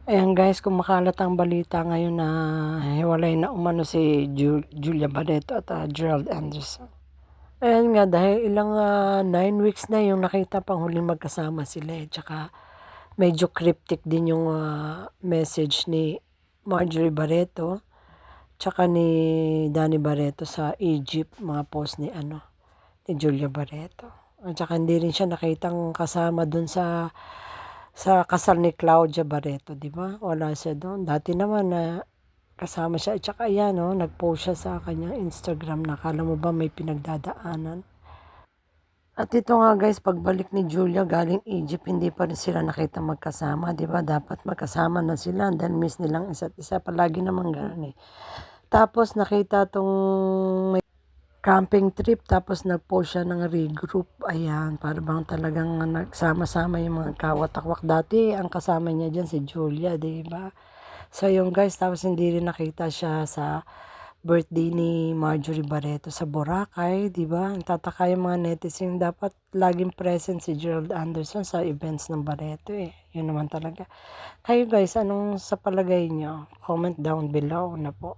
Ayan guys, kumakalat ang balita ngayon na hiwalay na umano si Julia Barreto at Gerald Anderson. Ayan nga, dahil ilang 9 weeks na yung nakita pang huling magkasama sila eh. Tsaka medyo cryptic din yung message ni Marjorie Barreto tsaka ni Danny Barreto sa Egypt, mga post ni Julia Barreto. At tsaka hindi rin siya nakitang kasama dun sa kasal ni Claudia Barreto, 'di ba? Wala siya doon. Dati naman na kasama siya. At saka yan, no, nag-post siya sa kanyang Instagram na akala mo ba may pinagdadaanan. At ito nga guys, pagbalik ni Julia galing Egypt, hindi pa rin sila nakita magkasama, 'di ba? Dapat magkasama na sila dahil miss nilang isa't isa. Palagi naman gano'n eh. Tapos nakita tong camping trip tapos nag-post siya ng regroup. Ayan, para bang talagang nagsama-sama yung mga kawat-takwak. Dati ang kasama niya diyan si Julia, 'di ba? So yung guys, tapos hindi rin nakita siya sa birthday ni Marjorie Barreto sa Boracay, 'di ba? Nagtataka yung mga netizen, dapat laging present si Gerald Anderson sa events ng Barreto eh. Yun naman talaga. Kayo guys, anong sa palagay niyo? Comment down below na po.